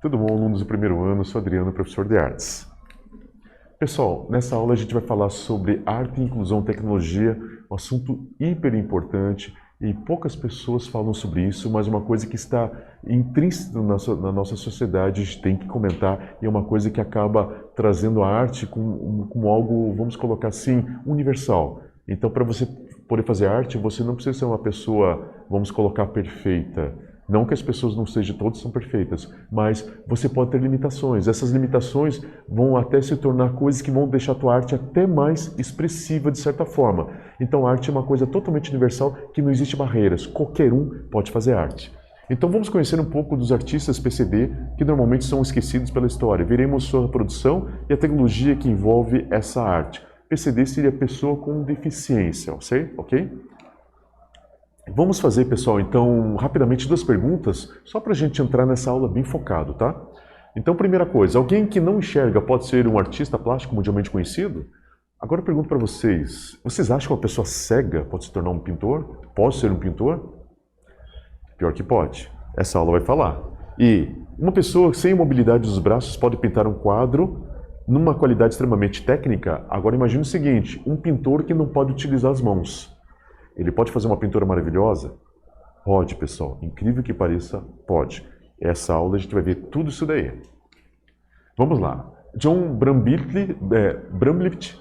Tudo bom, alunos do primeiro ano? Sou Adriano, professor de artes. Pessoal, nessa aula a gente vai falar sobre arte, inclusão, tecnologia, um assunto hiper importante e poucas pessoas falam sobre isso, mas uma coisa que está intrínseca na nossa sociedade, a gente tem que comentar, e é uma coisa que acaba trazendo a arte como algo, vamos colocar assim, universal. Então, para você poder fazer arte, você não precisa ser uma pessoa, vamos colocar, perfeita. Não que as pessoas não sejam, todas são perfeitas, mas você pode ter limitações. Essas limitações vão até se tornar coisas que vão deixar a tua arte até mais expressiva de certa forma. Então a arte é uma coisa totalmente universal que não existe barreiras. Qualquer um pode fazer arte. Então vamos conhecer um pouco dos artistas PCD que normalmente são esquecidos pela história. Veremos sua produção e a tecnologia que envolve essa arte. PCD seria pessoa com deficiência, ok? Vamos fazer, pessoal, então, rapidamente duas perguntas, só para a gente entrar nessa aula bem focado, tá? Então, primeira coisa, alguém que não enxerga pode ser um artista plástico mundialmente conhecido? Agora eu pergunto para vocês, vocês acham que uma pessoa cega pode se tornar um pintor? Pode ser um pintor? Pior que pode. Essa aula vai falar. E uma pessoa sem mobilidade dos braços pode pintar um quadro numa qualidade extremamente técnica? Agora imagine o seguinte, um pintor que não pode utilizar as mãos. Ele pode fazer uma pintura maravilhosa? Pode, pessoal. Incrível que pareça, pode. Essa aula a gente vai ver tudo isso daí. Vamos lá. John Bramlett,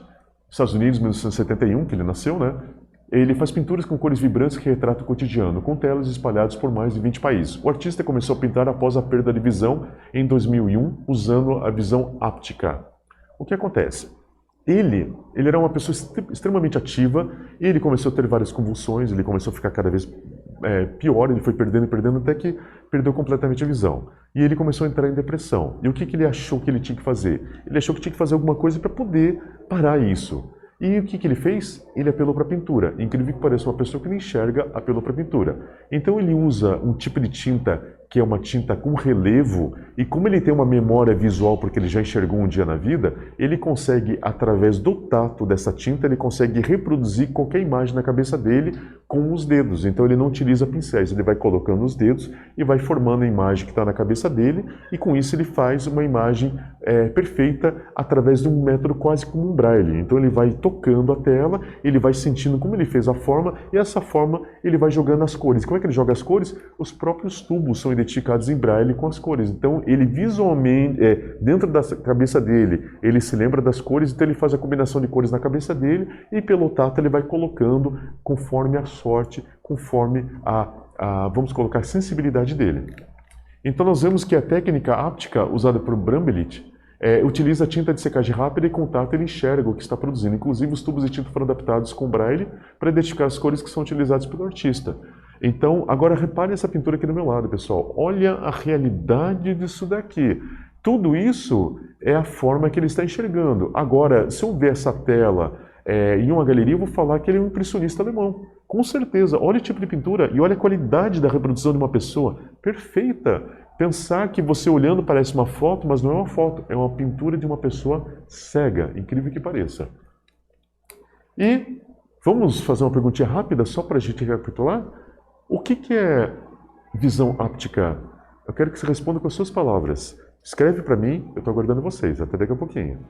Estados Unidos, 1971, que ele nasceu, né? Ele faz pinturas com cores vibrantes que retratam o cotidiano, com telas espalhadas por mais de 20 países. O artista começou a pintar após a perda de visão em 2001, usando a visão áptica. O que acontece? Ele era uma pessoa extremamente ativa, e ele começou a ter várias convulsões, ele começou a ficar cada vez pior, ele foi perdendo até que perdeu completamente a visão. E ele começou a entrar em depressão. E o que ele achou que ele tinha que fazer? Ele achou que tinha que fazer alguma coisa para poder parar isso. E o que ele fez? Ele apelou para a pintura. Incrível que pareça, uma pessoa que não enxerga apelou para a pintura. Então ele usa um tipo de tinta que é uma tinta com relevo, e como ele tem uma memória visual, porque ele já enxergou um dia na vida, ele consegue, através do tato dessa tinta, ele consegue reproduzir qualquer imagem na cabeça dele com os dedos. Então ele não utiliza pincéis, ele vai colocando os dedos e vai formando a imagem que está na cabeça dele, e com isso ele faz uma imagem perfeita através de um método quase como um braille. Então ele vai tocando a tela, ele vai sentindo como ele fez a forma, e essa forma ele vai jogando as cores. Como é que ele joga as cores? Os próprios tubos são identificados em braille com as cores. Então ele visualmente, dentro da cabeça dele, ele se lembra das cores, então ele faz a combinação de cores na cabeça dele, e pelo tato ele vai colocando conforme a sorte, conforme vamos colocar, a sensibilidade dele. Então nós vemos que a técnica áptica usada por Bramlett utiliza tinta de secagem rápida, e com o tato ele enxerga o que está produzindo. Inclusive os tubos de tinta foram adaptados com braille para identificar as cores que são utilizadas pelo artista. Então, agora repare essa pintura aqui do meu lado, pessoal. Olha a realidade disso daqui. Tudo isso é a forma que ele está enxergando. Agora, se eu ver essa tela em uma galeria, eu vou falar que ele é um impressionista alemão. Com certeza. Olha o tipo de pintura e olha a qualidade da reprodução de uma pessoa. Perfeita. Pensar que você olhando parece uma foto, mas não é uma foto. É uma pintura de uma pessoa cega. Incrível que pareça. E vamos fazer uma perguntinha rápida só para a gente recapitular? O que é visão áptica? Eu quero que você responda com as suas palavras. Escreve para mim, eu estou aguardando vocês. Até daqui a pouquinho.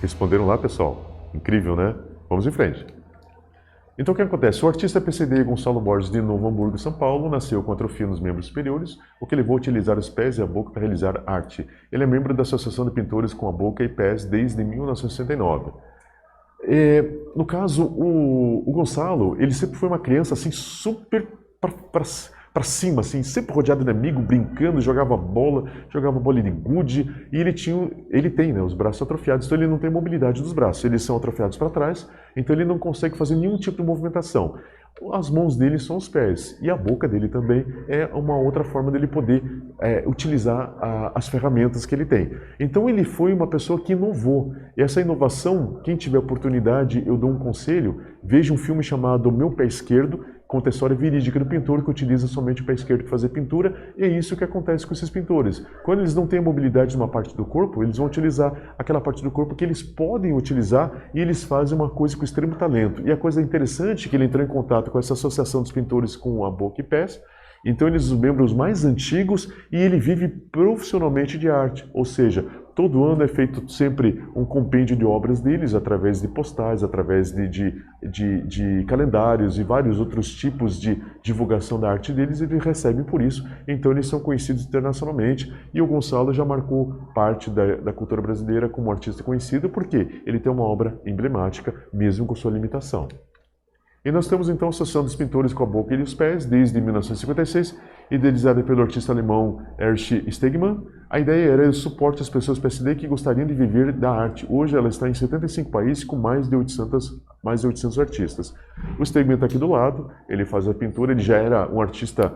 Responderam lá, pessoal? Incrível, né? Vamos em frente. Então, o que acontece? O artista PCD Gonçalo Borges de Novo Hamburgo, São Paulo, nasceu com atrofia nos membros superiores, o que levou a utilizar os pés e a boca para realizar arte. Ele é membro da Associação de Pintores com a Boca e Pés desde 1969. No caso, o Gonçalo, ele sempre foi uma criança assim super para cima, assim, sempre rodeado de amigo, brincando, jogava bola de gude, e ele tem, né, os braços atrofiados, então ele não tem mobilidade dos braços, eles são atrofiados para trás, então ele não consegue fazer nenhum tipo de movimentação. As mãos dele são os pés, e a boca dele também é uma outra forma dele poder utilizar as ferramentas que ele tem. Então ele foi uma pessoa que inovou, e essa inovação, quem tiver oportunidade, eu dou um conselho, veja um filme chamado Meu Pé Esquerdo, conta a história verídica do pintor que utiliza somente o pé esquerdo para fazer pintura, e é isso que acontece com esses pintores. Quando eles não têm a mobilidade de uma parte do corpo, eles vão utilizar aquela parte do corpo que eles podem utilizar e eles fazem uma coisa com extremo talento. E a coisa interessante é que ele entrou em contato com essa associação dos pintores com a boca e pés, então eles são os membros mais antigos e ele vive profissionalmente de arte, ou seja, todo ano é feito sempre um compêndio de obras deles, através de postais, através de calendários e vários outros tipos de divulgação da arte deles, e eles recebem por isso, então eles são conhecidos internacionalmente, e o Gonçalo já marcou parte da cultura brasileira como artista conhecido, porque ele tem uma obra emblemática, mesmo com sua limitação. E nós temos então a Associação dos Pintores com a Boca e os Pés, desde 1956, idealizada pelo artista alemão Erich Stegmann. A ideia era o suporte às pessoas PSD que gostariam de viver da arte. Hoje ela está em 75 países com mais de 800 artistas. O Stegmann está aqui do lado, ele faz a pintura, ele já era um artista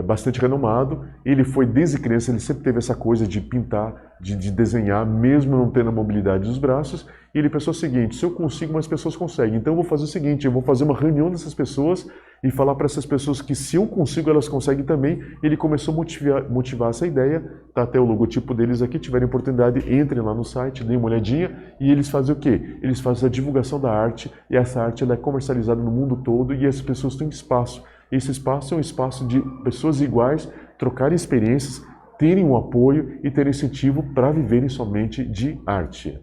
bastante renomado. Ele foi desde criança, ele sempre teve essa coisa de pintar, de desenhar, mesmo não tendo a mobilidade dos braços. E ele pensou o seguinte: se eu consigo, mais pessoas conseguem. Então eu vou fazer o seguinte, eu vou fazer uma reunião dessas pessoas e falar para essas pessoas que se eu consigo, elas conseguem também. Ele começou a motivar essa ideia, tá até o logotipo deles aqui, tiverem oportunidade, entrem lá no site, deem uma olhadinha, e eles fazem o quê? Eles fazem a divulgação da arte, e essa arte ela é comercializada no mundo todo, e as pessoas têm espaço. Esse espaço é um espaço de pessoas iguais trocarem experiências, terem um apoio e terem incentivo para viverem somente de arte.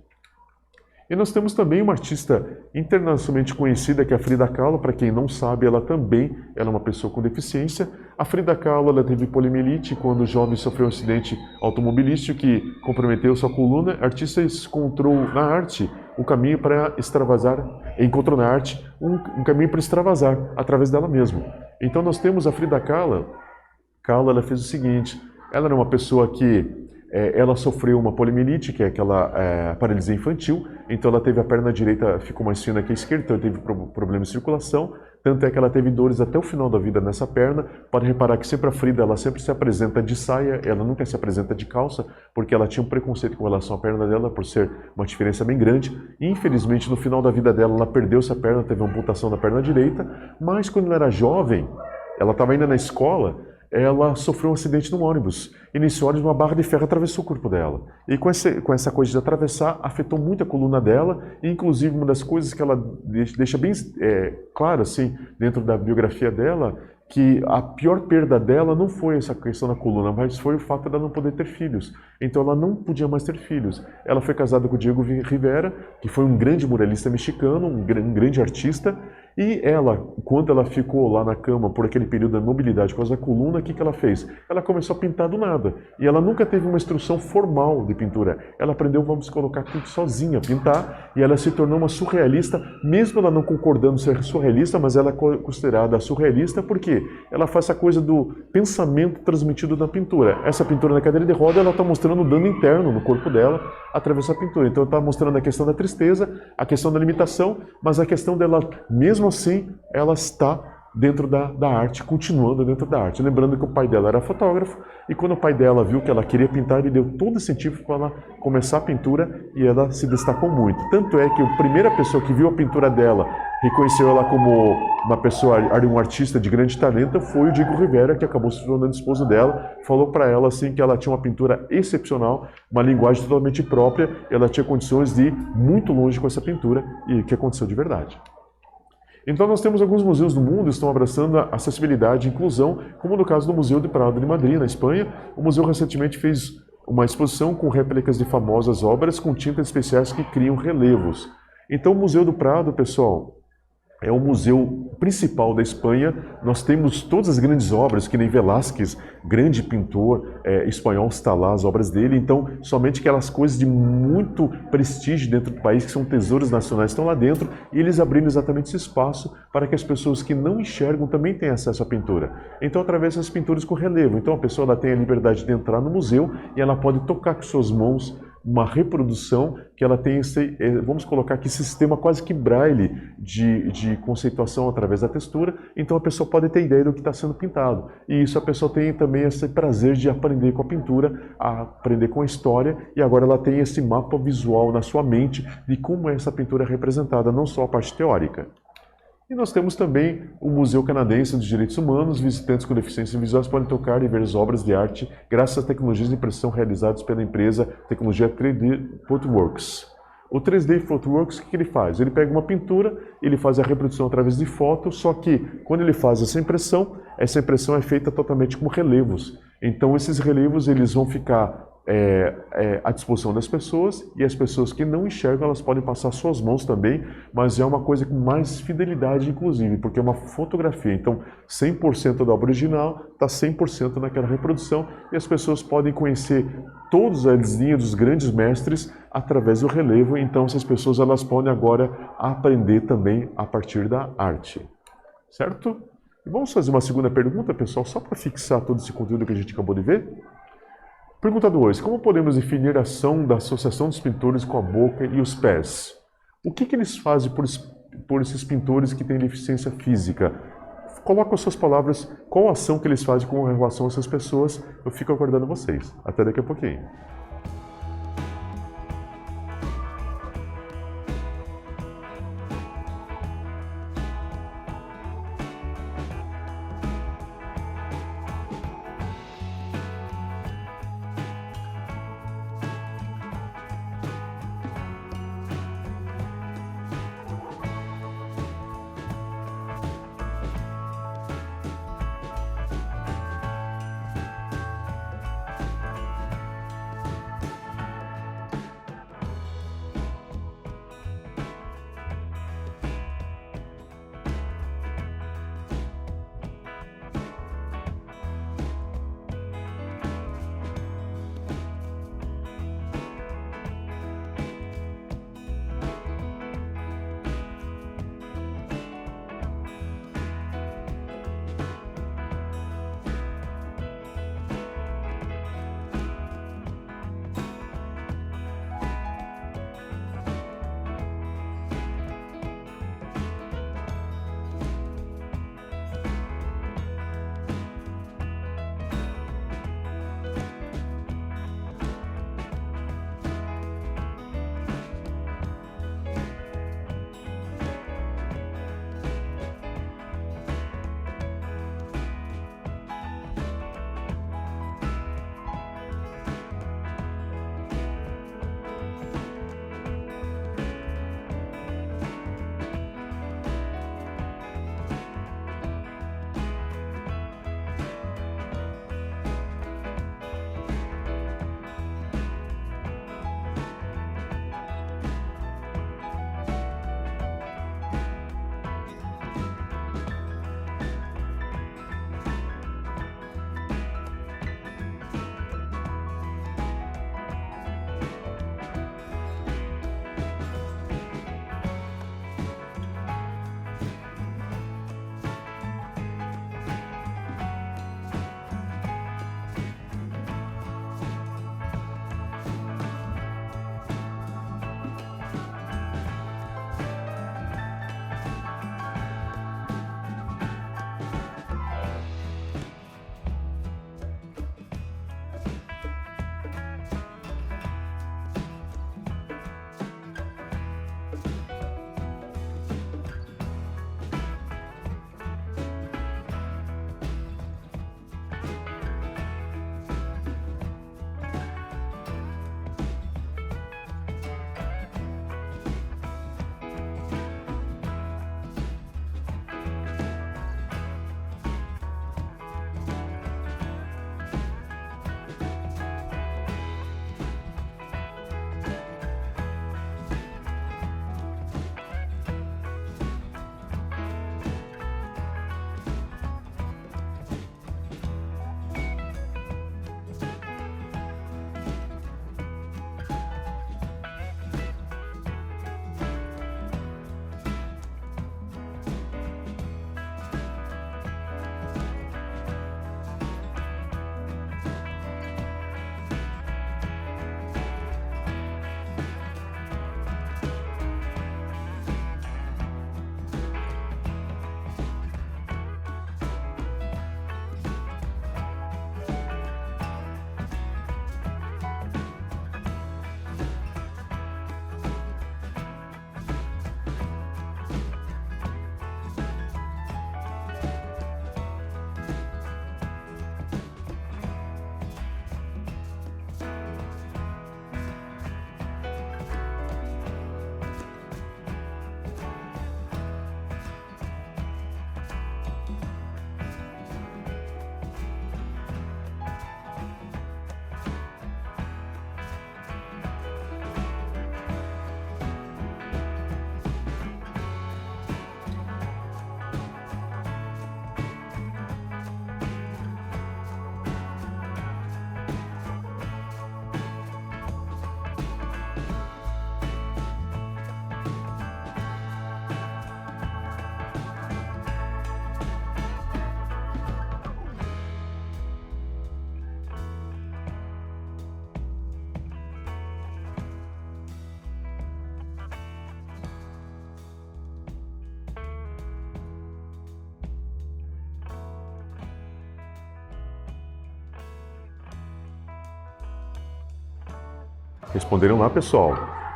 E nós temos também uma artista internacionalmente conhecida, que é a Frida Kahlo. Para quem não sabe, ela é uma pessoa com deficiência. A Frida Kahlo ela teve poliomielite quando jovem sofreu um acidente automobilístico que comprometeu sua coluna. A artista encontrou na arte um caminho para extravasar, um caminho para extravasar através dela mesma. Então nós temos a Frida Kahlo. Ela fez o seguinte: ela era uma pessoa que ela sofreu uma poliomielite, que é aquela paralisia infantil, então ela teve a perna direita, ficou mais fina que a esquerda, então teve problema de circulação, tanto é que ela teve dores até o final da vida nessa perna. Pode reparar que sempre a Frida, ela sempre se apresenta de saia, ela nunca se apresenta de calça, porque ela tinha um preconceito com relação à perna dela, por ser uma diferença bem grande. E, infelizmente, no final da vida dela, ela perdeu essa perna, teve uma amputação da perna direita, mas quando ela era jovem, ela estava ainda na escola, ela sofreu um acidente no ônibus. E nesse ônibus uma barra de ferro atravessou o corpo dela. E com essa coisa de atravessar, afetou muito a coluna dela. E, inclusive, uma das coisas que ela deixa bem claro assim, dentro da biografia dela, que a pior perda dela não foi essa questão da coluna, mas foi o fato de ela não poder ter filhos. Então ela não podia mais ter filhos. Ela foi casada com o Diego Rivera, que foi um grande muralista mexicano, um grande artista, e ela, quando ela ficou lá na cama por aquele período da mobilidade por causa da coluna, o que ela fez? Ela começou a pintar do nada. E ela nunca teve uma instrução formal de pintura. Ela aprendeu, vamos colocar aqui, sozinha a pintar, e ela se tornou uma surrealista, mesmo ela não concordando ser surrealista, mas ela é considerada surrealista porque ela faz essa coisa do pensamento transmitido na pintura. Essa pintura na cadeira de roda, ela está mostrando o dano interno no corpo dela através da pintura. Então está mostrando a questão da tristeza, a questão da limitação, mas a questão dela, mesmo assim, ela está dentro da arte, continuando dentro da arte. Lembrando que o pai dela era fotógrafo, e quando o pai dela viu que ela queria pintar, ele deu todo incentivo para ela começar a pintura, e ela se destacou muito. Tanto é que a primeira pessoa que viu a pintura dela, reconheceu ela como uma pessoa, um artista de grande talento, foi o Diego Rivera, que acabou se tornando esposo dela. Falou para ela assim que ela tinha uma pintura excepcional, uma linguagem totalmente própria, ela tinha condições de ir muito longe com essa pintura, e que aconteceu de verdade. Então nós temos alguns museus do mundo que estão abraçando a acessibilidade e inclusão, como no caso do Museu do Prado de Madrid, na Espanha. O museu recentemente fez uma exposição com réplicas de famosas obras com tintas especiais que criam relevos. Então, o Museu do Prado, pessoal, é o museu principal da Espanha. Nós temos todas as grandes obras, que nem Velázquez, grande pintor espanhol, está lá as obras dele. Então, somente aquelas coisas de muito prestígio dentro do país, que são tesouros nacionais, estão lá dentro, e eles abrindo exatamente esse espaço para que as pessoas que não enxergam também tenham acesso à pintura. Então, através das pinturas com relevo. Então, a pessoa ela tem a liberdade de entrar no museu e ela pode tocar com suas mãos uma reprodução que ela tem esse, vamos colocar aqui, sistema quase que braille de conceituação através da textura, então a pessoa pode ter ideia do que está sendo pintado. E isso a pessoa tem também esse prazer de aprender com a pintura, aprender com a história, e agora ela tem esse mapa visual na sua mente de como essa pintura é representada, não só a parte teórica. E nós temos também o Museu Canadense dos Direitos Humanos. Visitantes com deficiências visuais podem tocar e ver as obras de arte graças às tecnologias de impressão realizadas pela empresa tecnologia 3D Photoworks. O 3D Photoworks, o que ele faz? Ele pega uma pintura, ele faz a reprodução através de foto, só que quando ele faz essa impressão é feita totalmente com relevos. Então esses relevos eles vão ficar à disposição das pessoas, e as pessoas que não enxergam, elas podem passar suas mãos também, mas é uma coisa com mais fidelidade, inclusive, porque é uma fotografia. Então, 100% da obra original está 100% naquela reprodução, e as pessoas podem conhecer todas as linhas dos grandes mestres através do relevo. Então, essas pessoas elas podem agora aprender também a partir da arte. Certo? E vamos fazer uma segunda pergunta, pessoal, só para fixar todo esse conteúdo que a gente acabou de ver? Pergunta 2. Como podemos definir a ação da Associação dos Pintores com a boca e os pés? O que eles fazem por esses pintores que têm deficiência física? Coloque as suas palavras, qual a ação que eles fazem com relação a essas pessoas. Eu fico aguardando vocês. Até daqui a pouquinho. Responderam lá, pessoal.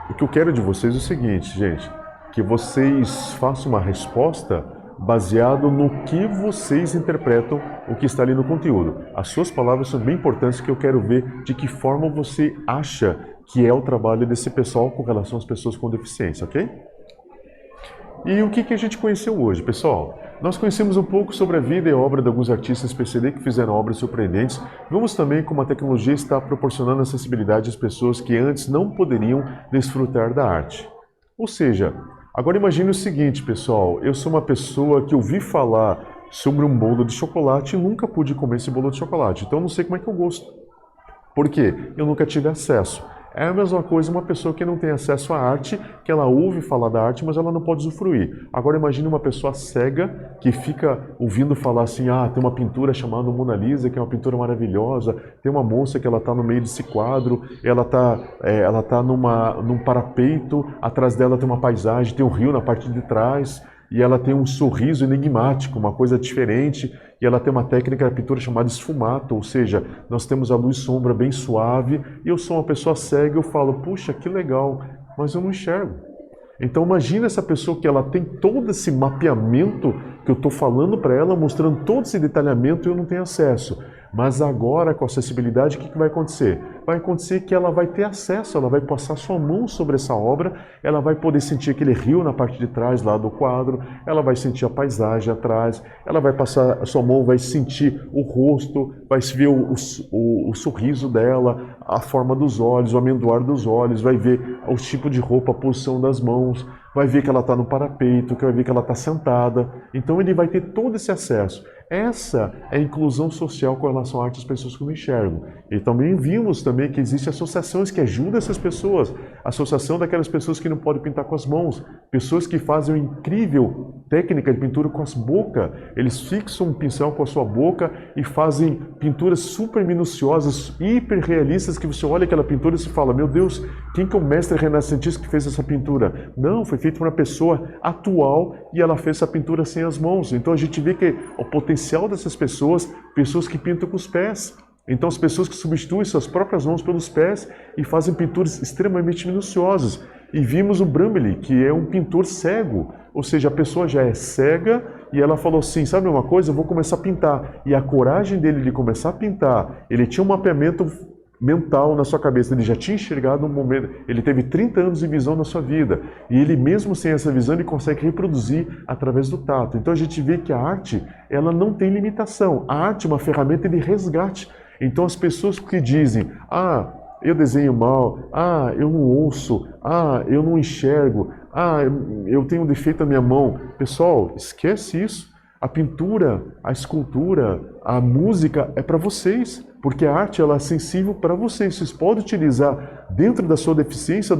O que eu quero de vocês é o seguinte, gente, que vocês façam uma resposta baseado no que vocês interpretam o que está ali no conteúdo. As suas palavras são bem importantes, que eu quero ver de que forma você acha que é o trabalho desse pessoal com relação às pessoas com deficiência, ok? E o que a gente conheceu hoje, pessoal? Nós conhecemos um pouco sobre a vida e a obra de alguns artistas PCD que fizeram obras surpreendentes. Vimos também como a tecnologia está proporcionando acessibilidade às pessoas que antes não poderiam desfrutar da arte. Ou seja, agora imagine o seguinte, pessoal, eu sou uma pessoa que ouvi falar sobre um bolo de chocolate e nunca pude comer esse bolo de chocolate, então eu não sei como é que eu gosto. Por quê? Eu nunca tive acesso. É a mesma coisa uma pessoa que não tem acesso à arte, que ela ouve falar da arte, mas ela não pode usufruir. Agora imagine uma pessoa cega que fica ouvindo falar assim, tem uma pintura chamada Mona Lisa, que é uma pintura maravilhosa, tem uma moça que ela está no meio desse quadro, ela tá num parapeito, atrás dela tem uma paisagem, tem um rio na parte de trás, e ela tem um sorriso enigmático, uma coisa diferente, e ela tem uma técnica de pintura chamada esfumato, ou seja, nós temos a luz sombra bem suave, e eu sou uma pessoa cega e eu falo, puxa, que legal, mas eu não enxergo. Então imagina essa pessoa que ela tem todo esse mapeamento que eu estou falando para ela, mostrando todo esse detalhamento e eu não tenho acesso. Mas agora, com acessibilidade, o que vai acontecer? Vai acontecer que ela vai ter acesso, ela vai passar sua mão sobre essa obra, ela vai poder sentir aquele rio na parte de trás lá do quadro, ela vai sentir a paisagem atrás, ela vai passar a sua mão, vai sentir o rosto, vai ver o sorriso dela, a forma dos olhos, o amendoar dos olhos, vai ver o tipo de roupa, a posição das mãos, vai ver que ela está no parapeito, que vai ver que ela está sentada. Então ele vai ter todo esse acesso. Essa é a inclusão social com relação à arte das pessoas que não enxergam. E também vimos também que existem associações que ajudam essas pessoas. Associação daquelas pessoas que não podem pintar com as mãos. Pessoas que fazem uma incrível técnica de pintura com as bocas. Eles fixam um pincel com a sua boca e fazem pinturas super minuciosas, hiper realistas, que você olha aquela pintura e se fala, meu Deus, quem que é o mestre renascentista que fez essa pintura? Não, foi feito por uma pessoa atual e ela fez essa pintura sem as mãos. Então a gente vê que o potencial dessas pessoas que pintam com os pés. Então as pessoas que substituem suas próprias mãos pelos pés e fazem pinturas extremamente minuciosas. E vimos o Brambly, que é um pintor cego, ou seja, a pessoa já é cega e ela falou assim, sabe uma coisa, eu vou começar a pintar. E a coragem dele de começar a pintar, ele tinha um mapeamento mental na sua cabeça, ele já tinha enxergado um momento, ele teve 30 anos de visão na sua vida, e ele mesmo sem essa visão, ele consegue reproduzir através do tato. Então a gente vê que a arte, ela não tem limitação, a arte é uma ferramenta de resgate. Então as pessoas que dizem, eu desenho mal, eu não ouço, eu não enxergo, eu tenho um defeito na minha mão. Pessoal, esquece isso. A pintura, a escultura, a música é para vocês, porque a arte ela é sensível para vocês. Vocês podem utilizar dentro da sua deficiência,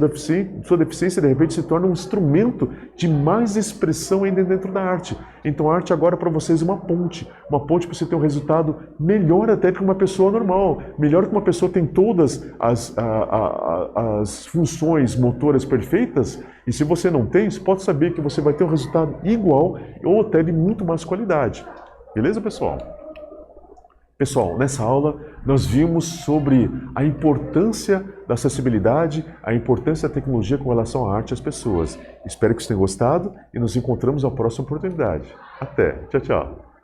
sua deficiência de repente se torna um instrumento de mais expressão ainda dentro da arte. Então a arte agora para vocês é uma ponte para você ter um resultado melhor até que uma pessoa normal, melhor que uma pessoa que tem todas as funções motoras perfeitas, e se você não tem, você pode saber que você vai ter um resultado igual ou até de muito mais qualidade. Beleza, pessoal? Pessoal, nessa aula nós vimos sobre a importância da acessibilidade, a importância da tecnologia com relação à arte e às pessoas. Espero que vocês tenham gostado e nos encontramos na próxima oportunidade. Até! Tchau, tchau!